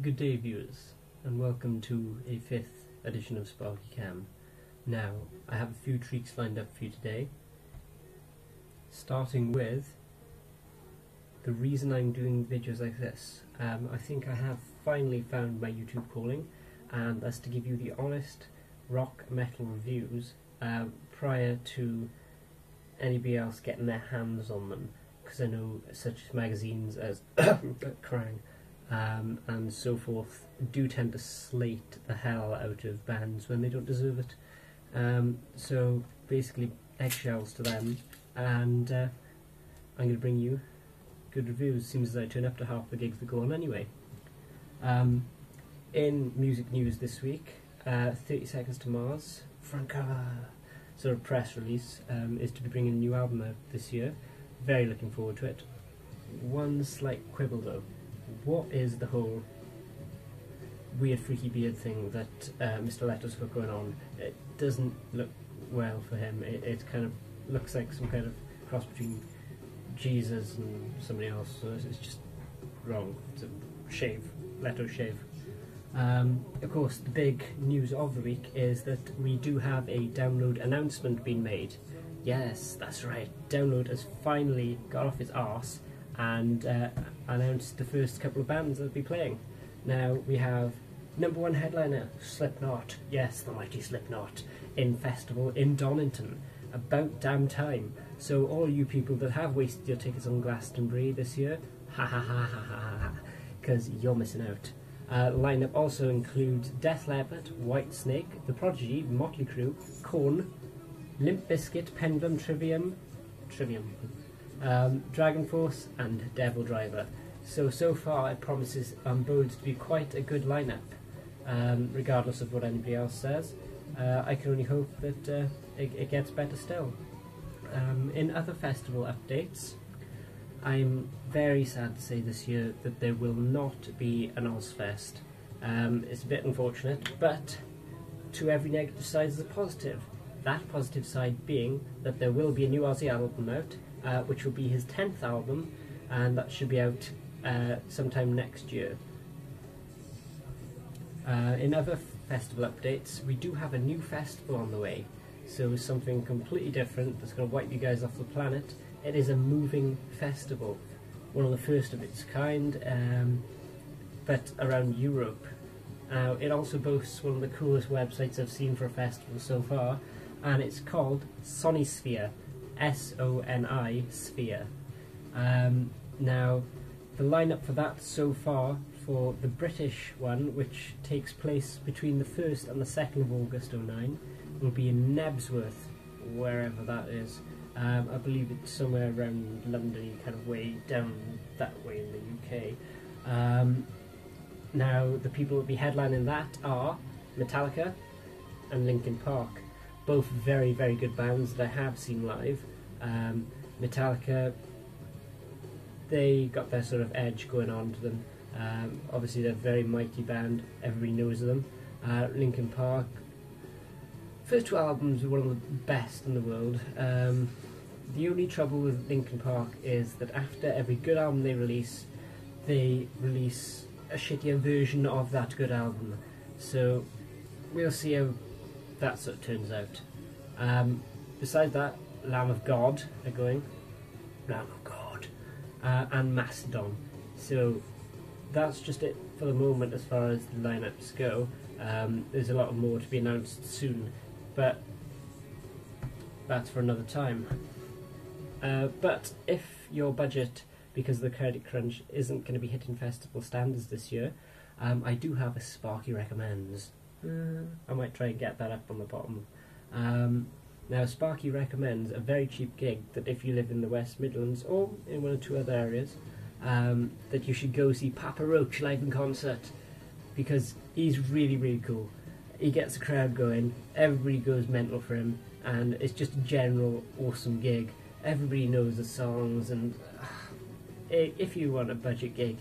Good day, viewers, and welcome to a fifth edition of Sparky Cam. Now, I have a few treats lined up for you today, starting with the reason I'm doing videos like this. I think I have finally found my YouTube calling, and that's to give you the honest rock metal reviews prior to anybody else getting their hands on them, because I know such magazines as Krang and so forth do tend to slate the hell out of bands when they don't deserve it. So basically eggshells to them, and I'm going to bring you good reviews. Seems as I turn up to half the gigs that go on anyway. In music news this week, 30 Seconds to Mars, front cover, sort of press release, is to be bringing a new album out this year. Very looking forward to it. One slight quibble though. What is the whole weird freaky beard thing that Mr. Leto's got going on? It doesn't look well for him. It kind of looks like some kind of cross between Jesus and somebody else, so it's just wrong. It's a shave, Leto shave. Of course, the big news of the week is that we do have a download announcement being made. Yes, that's right, Download has finally got off its arse and announced the first couple of bands that will be playing. Now we have #1 headliner, Slipknot. Yes, the mighty Slipknot, in festival in Donington. About damn time. So all you people that have wasted your tickets on Glastonbury this year, ha ha ha ha ha ha, because you're missing out. Lineup also includes Def Leppard, Whitesnake, The Prodigy, Motley Crue, Korn, Limp Bizkit, Pendulum, Trivium, Dragon Force, and Devil Driver. So far it promises bodes to be quite a good lineup, regardless of what anybody else says. I can only hope that it gets better still. In other festival updates, I'm very sad to say this year that there will not be an Ozfest. It's a bit unfortunate, but to every negative side is a positive. That positive side being that there will be a new Ozzy album out, which will be his 10th album, and that should be out sometime next year. In other festival updates, we do have a new festival on the way, so something completely different that's going to wipe you guys off the planet. It is a moving festival, one of the first of its kind, but around Europe. It also boasts one of the coolest websites I've seen for a festival so far, and it's called Sonisphere, S-O-N-I Sphere. Now, the lineup for that so far, for the British one, which takes place between the 1st and the 2nd of August '09, will be in Nebsworth, wherever that is. I believe it's somewhere around London, kind of way down that way in the UK. Now, the people that will be headlining that are Metallica and Linkin Park. Both very, very good bands that I have seen live. Metallica, they got their sort of edge going on to them. Obviously they're a very mighty band, everybody knows of them. Linkin Park, first two albums are one of the best in the world. The only trouble with Linkin Park is that after every good album they release a shittier version of that good album. So we'll see how that sort of turns out. Besides that, Lamb of God are going. Lamb of God. And Mastodon. So that's just it for the moment as far as the lineups go. There's a lot more to be announced soon, but that's for another time. But if your budget, because of the credit crunch, isn't going to be hitting festival standards this year, I do have a Sparky Recommends. I might try and get that up on the bottom. Now, Sparky recommends a very cheap gig that if you live in the West Midlands or in one or two other areas, that you should go see Papa Roach live in concert, because he's really, really cool. He gets the crowd going, everybody goes mental for him, and it's just a general awesome gig. Everybody knows the songs, and if you want a budget gig,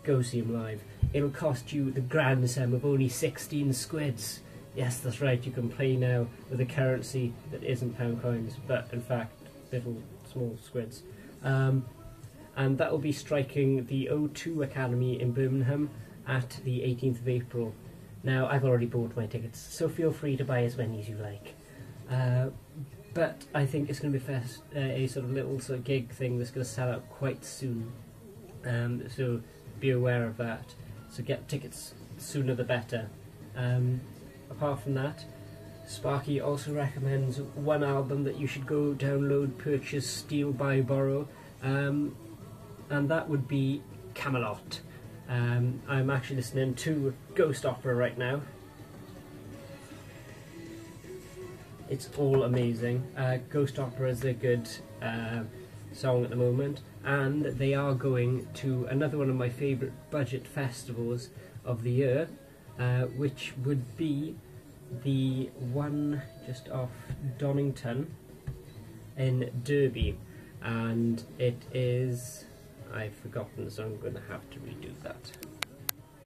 go see him live. It'll cost you the grand sum of only 16 squids. Yes, that's right, you can play now with a currency that isn't pound coins, but in fact, little small squids. And that will be striking the O2 Academy in Birmingham, at the 18th of April. Now, I've already bought my tickets, so feel free to buy as many as you like. But I think it's going to be a sort of little sort of gig thing that's going to sell out quite soon. So be aware of that. So get tickets sooner the better. Apart from that, Sparky also recommends one album that you should go download, purchase, steal, buy, borrow, and that would be Camelot. I'm actually listening to Ghost Opera right now. It's all amazing. Ghost Opera is a good song at the moment, and they are going to another one of my favourite budget festivals of the year, which would be the one just off Donington in Derby, and it is, I've forgotten, so I'm going to have to redo that.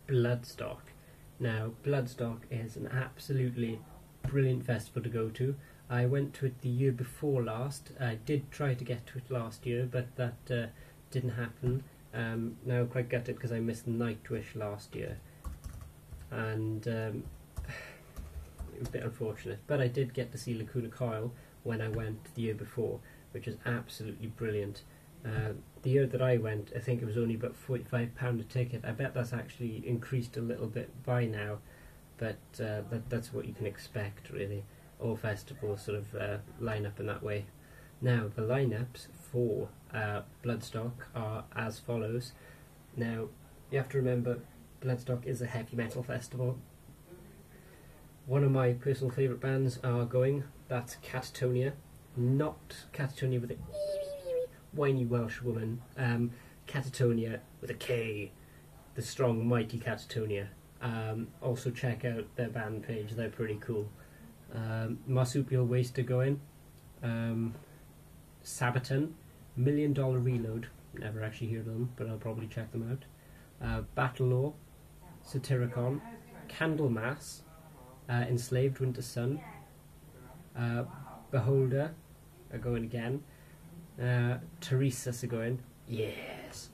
Bloodstock. Now, Bloodstock is an absolutely brilliant festival to go to. I went to it the year before last. I did try to get to it last year, but that didn't happen. Now I'm quite gutted because I missed Nightwish last year, and it was a bit unfortunate. But I did get to see Lacuna Coil when I went the year before, which was absolutely brilliant. The year that I went, I think it was only about £45 a ticket. I bet that's actually increased a little bit by now, but that's what you can expect, really. All festivals sort of line up in that way. Now, the lineups for Bloodstock are as follows. Now, you have to remember, Bloodstock is a heavy metal festival. One of my personal favourite bands are going. That's Catatonia. Not Catatonia with a whiny Welsh woman. Catatonia with a K. The strong, mighty Catatonia. Also check out their band page, they're pretty cool. Marsupial Waste are going. Sabaton, $1 Million Reload, never actually heard of them, but I'll probably check them out. Battle Law, Satyricon, Candlemass, Enslaved Winter Sun, Beholder are going again. Teresa's are going, yes.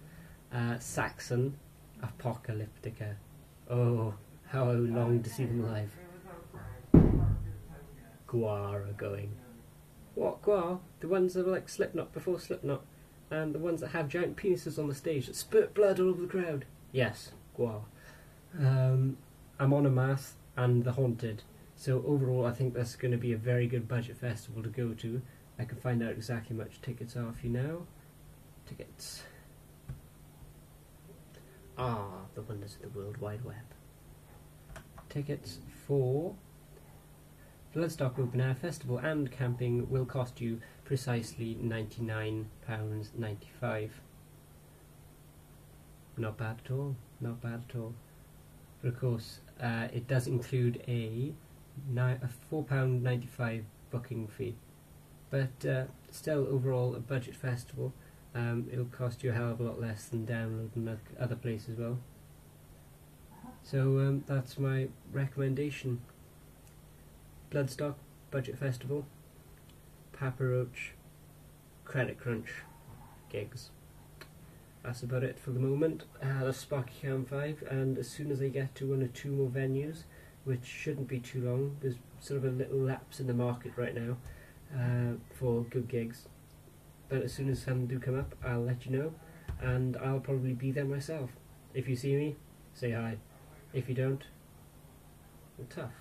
Saxon, Apocalyptica. Oh, how I long to see them live. Gwar are going. What, Gwar? The ones that are like Slipknot before Slipknot, and the ones that have giant penises on the stage that spurt blood all over the crowd. Yes, Gwar. Amon Amarth and The Haunted. So overall, I think that's going to be a very good budget festival to go to. I can find out exactly how much tickets are for you now. Tickets. The wonders of the World Wide Web. Tickets for Bloodstock Open Air Festival and camping will cost you precisely £99.95. Not bad at all, not bad at all. But of course, it does include a £4.95 booking fee. But still, overall, a budget festival. It'll cost you a hell of a lot less than downloading other places as well. So that's my recommendation. Bloodstock, Budget Festival, Papa Roach, Credit Crunch, gigs. That's about it for the moment. That's Sparky Cam 5, and as soon as I get to 1 or 2 more venues, which shouldn't be too long, there's sort of a little lapse in the market right now for good gigs. But as soon as some do come up, I'll let you know, and I'll probably be there myself. If you see me, say hi. If you don't, well, tough.